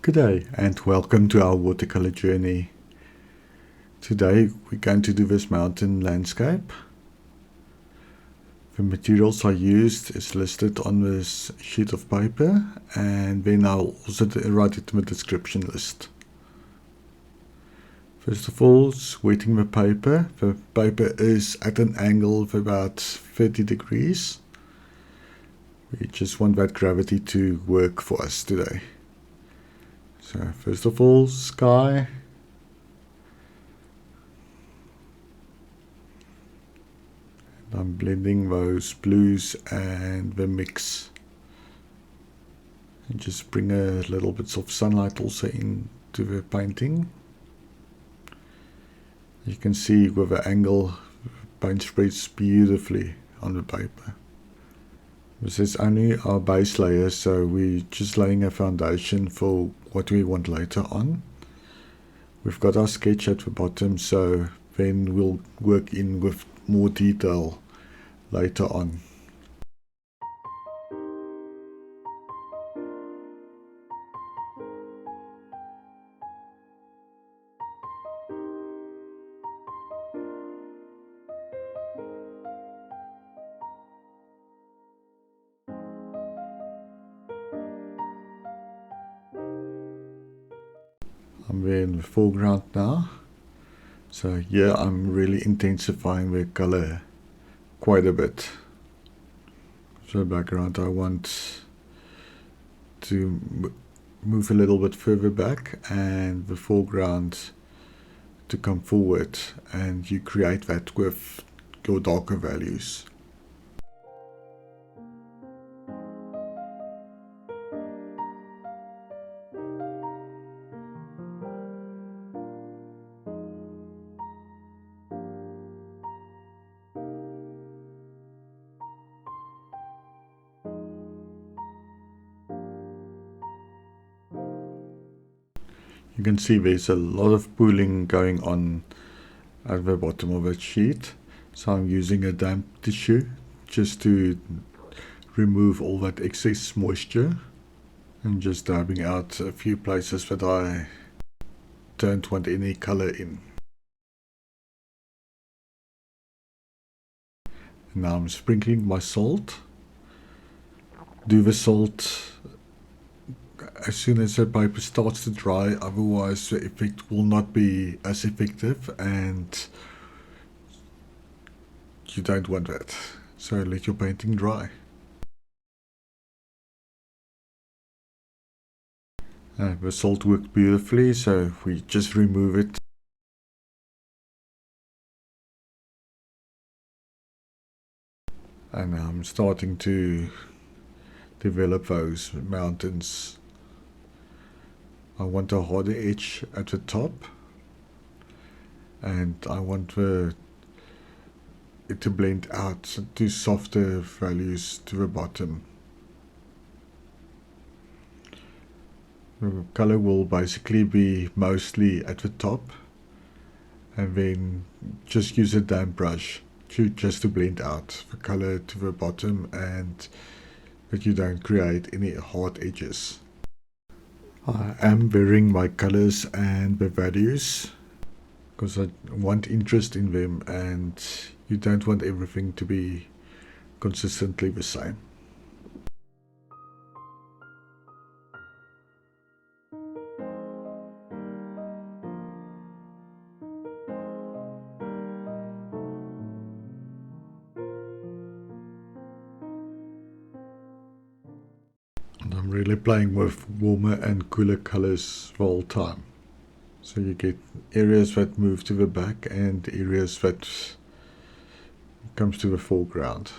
Good day and welcome to our watercolor journey. Today we're going to do this mountain landscape. The materials I used is listed on this sheet of paper, and then I'll also write it in the description list. First of all, wetting the paper. The paper is at an angle of about 30 degrees. We just want that gravity to work for us today. So first of all, sky. And I'm blending those blues and the mix. And just bring a little bit of sunlight also into the painting. You can see with the angle, paint spreads beautifully on the paper. This is only our base layer, so we're just laying a foundation for what we want later on. We've got our sketch at the bottom, so then we'll work in with more detail later on. I'm in the foreground now, so here I'm really intensifying the color quite a bit. So background I want to move a little bit further back and the foreground to come forward, and you create that with your darker values. You can see there's a lot of pooling going on at the bottom of that sheet. So I'm using a damp tissue just to remove all that excess moisture and just dabbing out a few places that I don't want any color in. Now I'm sprinkling my salt. Do the salt as soon as the paper starts to dry, otherwise the effect will not be as effective and you don't want that. So let your painting dry. The salt worked beautifully, so we just remove it. And I'm starting to develop those mountains. I want a harder edge at the top, and I want it to blend out to softer values to the bottom. The color will basically be mostly at the top, and then just use a damp brush just to blend out the color to the bottom and that you don't create any hard edges. I am varying my colors and the values because I want interest in them, and you don't want everything to be consistently the same. I'm really playing with warmer and cooler colors the whole time. So you get areas that move to the back and areas that comes to the foreground.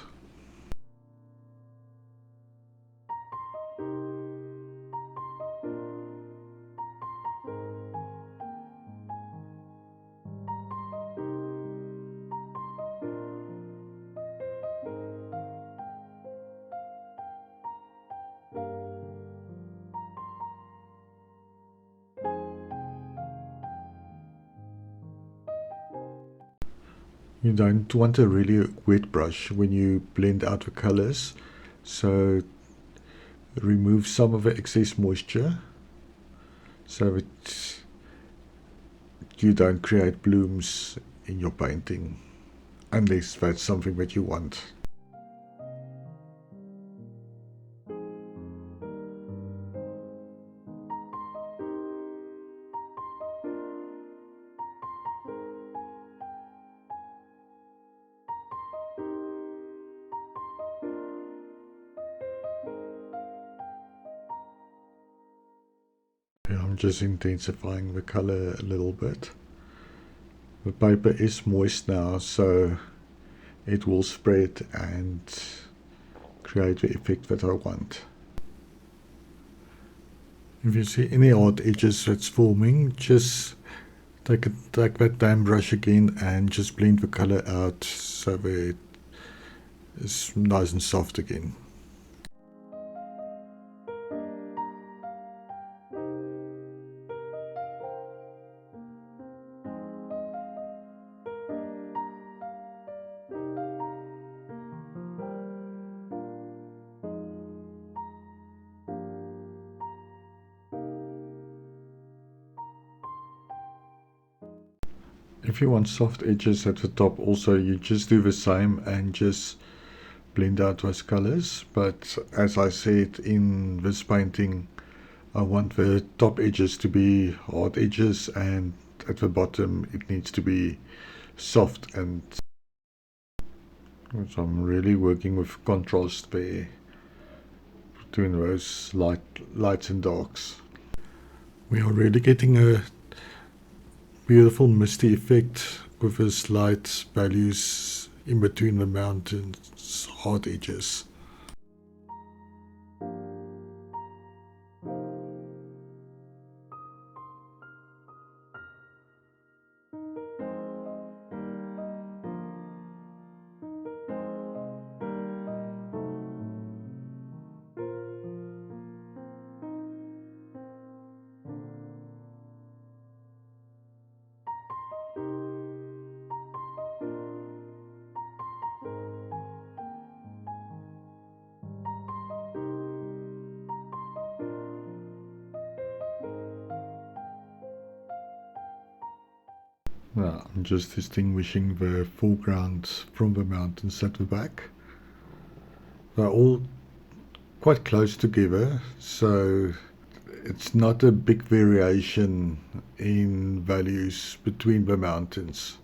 You don't want a really wet brush when you blend out the colors, so remove some of the excess moisture so you don't create blooms in your painting unless that's something that you want. I'm just intensifying the color a little bit. The paper is moist now, so it will spread and create the effect that I want. If you see any odd edges that's forming, just take that damp brush again and just blend the color out so that it's nice and soft again. If you want soft edges at the top also, you just do the same and just blend out those colors. But as I said, in this painting I want the top edges to be hard edges and at the bottom it needs to be soft, and so I'm really working with contrast there between those lights and darks. We are really getting a beautiful misty effect with this light values in between the mountains hard edges. Now I'm just distinguishing the foreground from the mountains at the back. They're all quite close together, so it's not a big variation in values between the mountains.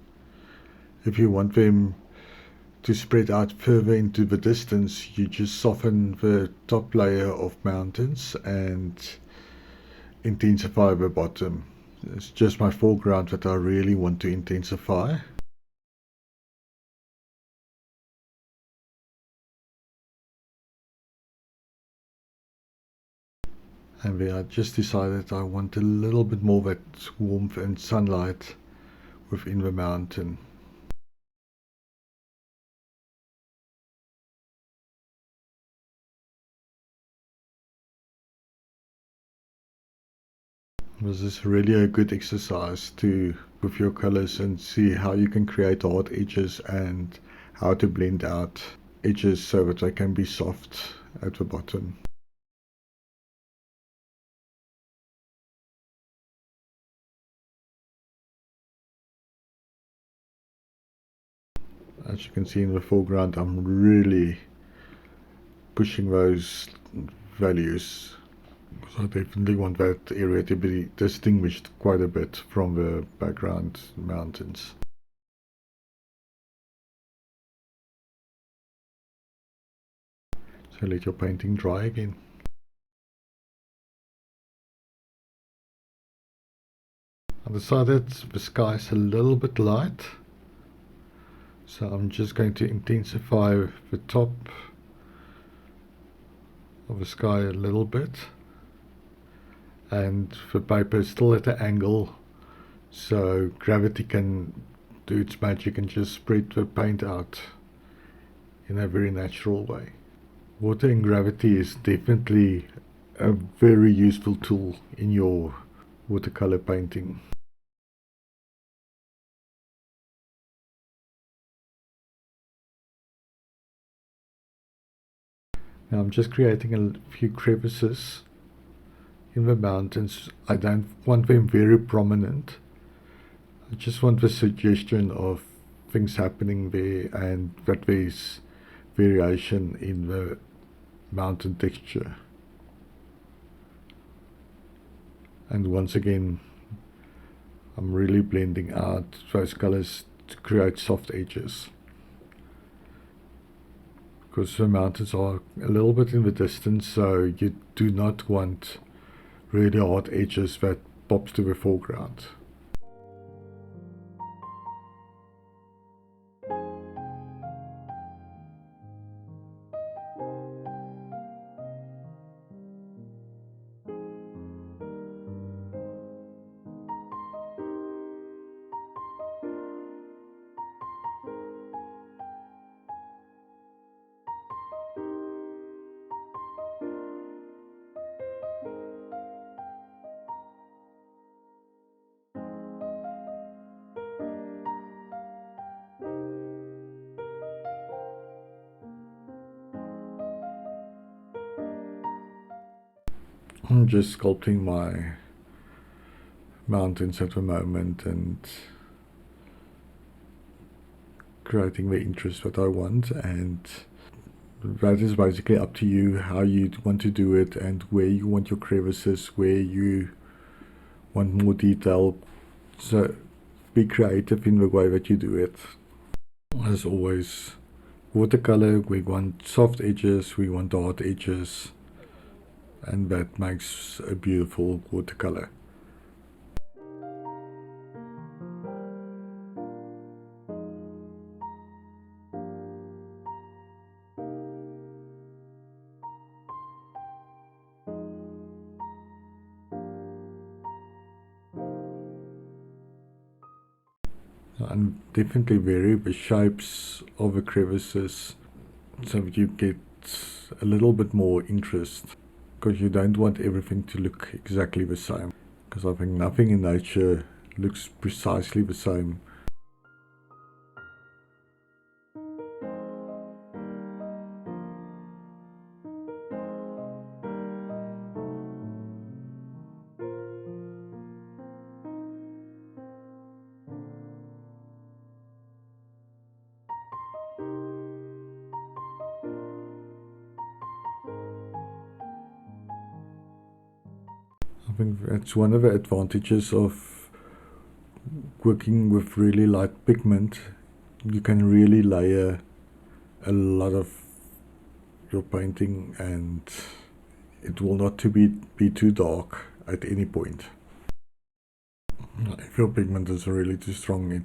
If you want them to spread out further into the distance, you just soften the top layer of mountains and intensify the bottom. It's just my foreground that I really want to intensify. And there I just decided I want a little bit more of that warmth and sunlight within the mountain. This is really a good exercise to with your colors and see how you can create hard edges and how to blend out edges so that they can be soft at the bottom. As you can see in the foreground, I'm really pushing those values. So I definitely want that area to be distinguished quite a bit from the background mountains. So let your painting dry again. I decided the sky is a little bit light, so I'm just going to intensify the top of the sky a little bit, and the paper is still at an angle, so gravity can do its magic and just spread the paint out in a very natural way. Water and gravity is definitely a very useful tool in your watercolor painting. Now I'm just creating a few crevices in the mountains, I don't want them very prominent. I just want the suggestion of things happening there and that there's variation in the mountain texture. And once again, I'm really blending out those colors to create soft edges, because the mountains are a little bit in the distance, so you do not want really hard edges that pops to the foreground. I'm just sculpting my mountains at the moment and creating the interest that I want, and that is basically up to you how you want to do it and where you want your crevices, where you want more detail. So be creative in the way that you do it. As always, watercolor, we want soft edges, we want hard edges, and that makes a beautiful watercolor. And definitely vary the shapes of the crevices so that you get a little bit more interest, because you don't want everything to look exactly the same, because I think nothing in nature looks precisely the same. I think that's one of the advantages of working with really light pigment. You can really layer a lot of your painting and it will not be too dark at any point. If your pigment is really too strong,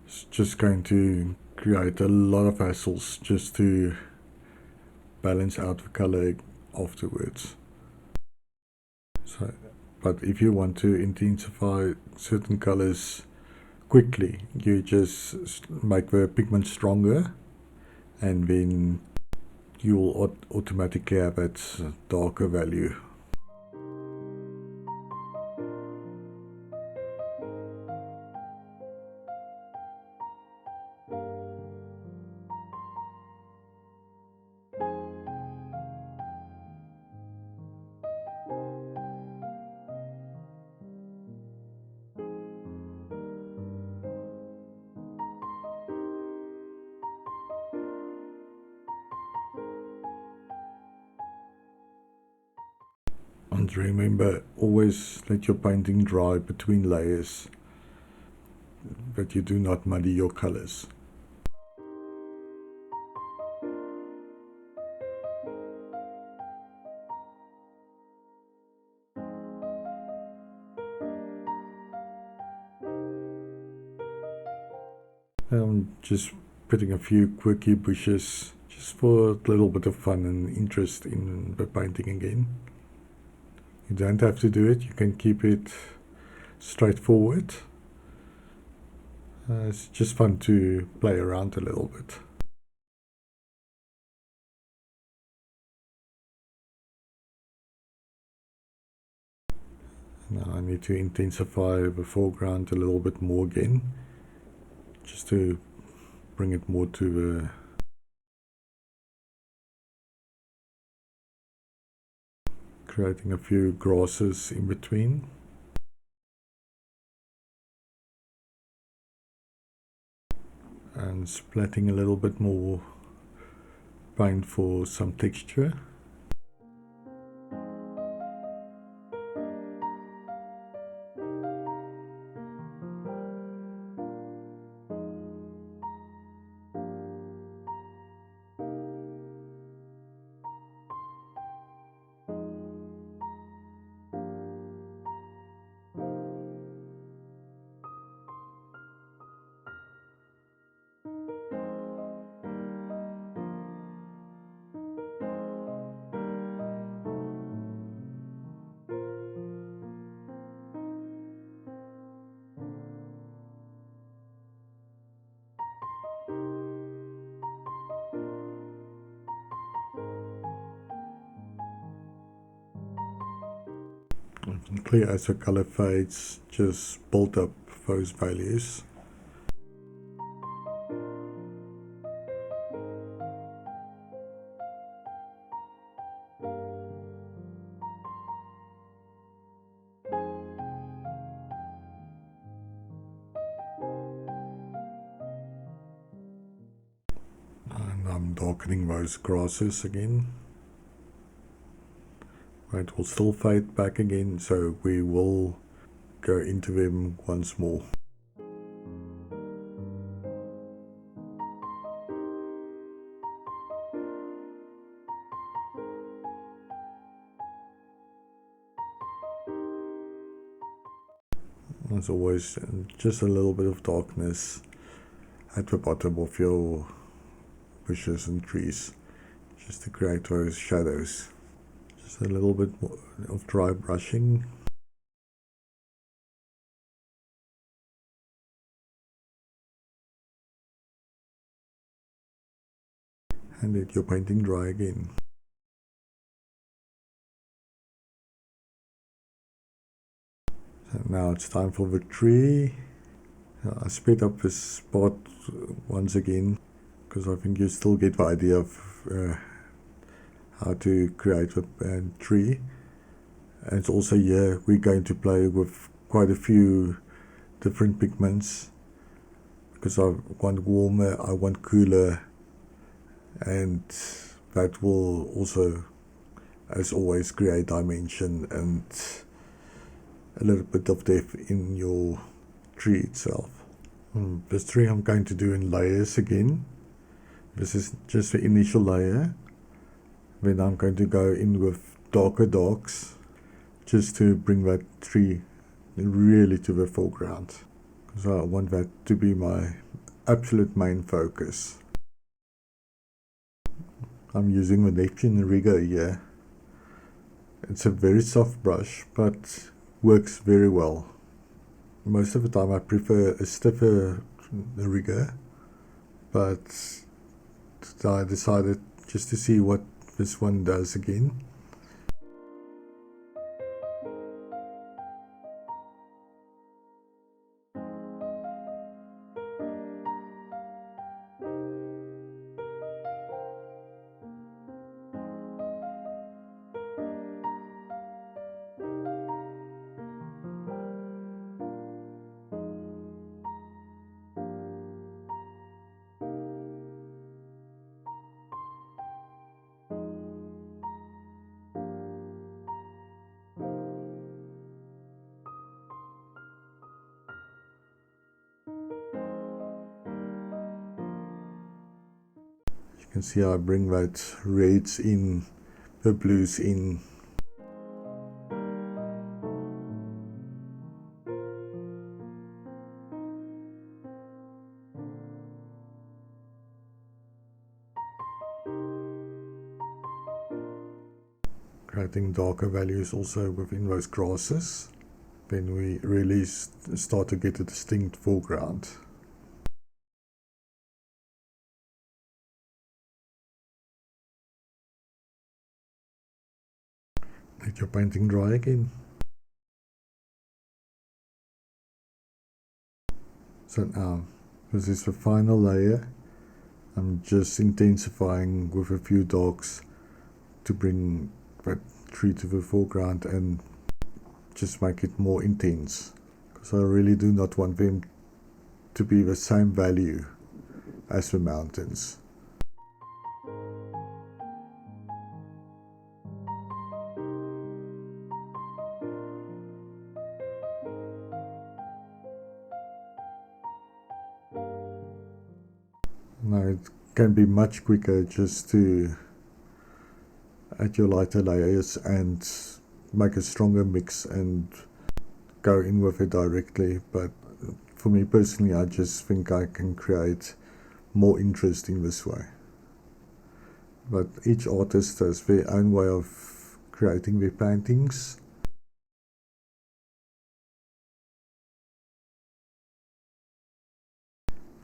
it's just going to create a lot of hassles just to balance out the color afterwards. So, but if you want to intensify certain colors quickly, you just make the pigment stronger, and then you will automatically have that darker value. And remember, always let your painting dry between layers, that you do not muddy your colors. I'm just putting a few quirky bushes just for a little bit of fun and interest in the painting again. You don't have to do it, you can keep it straightforward. It's just fun to play around a little bit. Now I need to intensify the foreground a little bit more again, just to bring it more to the creating a few grasses in between. And splatting a little bit more paint for some texture. Clear as the color fades, just build up those values. And I'm darkening those grasses again. It will still fade back again, so we will go into them once more. As always, just a little bit of darkness at the bottom of your bushes and trees, just to create those shadows. Just a little bit more of dry brushing. And let your painting dry again. So now it's time for the tree. I speed up this part once again because I think you still get the idea of how to create a tree. And it's also here we're going to play with quite a few different pigments because I want warmer, I want cooler, and that will also, as always, create dimension and a little bit of depth in your tree itself. This tree I'm going to do in layers again. This is just the initial layer. Then I'm going to go in with darker darks just to bring that tree really to the foreground, because I want that to be my absolute main focus. I'm using the Neptune rigger here. It's a very soft brush but works very well. Most of the time I prefer a stiffer rigger, but I decided just to see what this one does again. You can see I bring that reds in, the blues in. Creating darker values also within those grasses. Then we really start to get a distinct foreground. Let your painting dry again. So now, this is the final layer. I'm just intensifying with a few darks to bring that true to the foreground and just make it more intense, because I really do not want them to be the same value as the mountains. Now it can be much quicker just to add your lighter layers and make a stronger mix and go in with it directly, but for me personally, I just think I can create more interest in this way. But each artist has their own way of creating their paintings.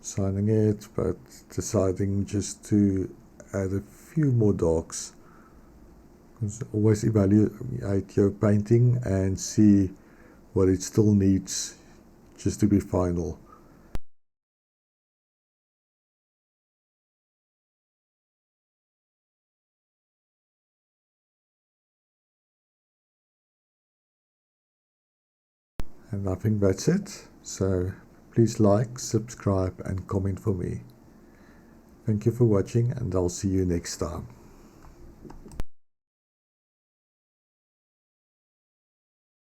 Signing it, but deciding just to add a few more darks. Always evaluate your painting and see what it still needs just to be final. And I think that's it. So please like, subscribe and comment for me. Thank you for watching, and I'll see you next time.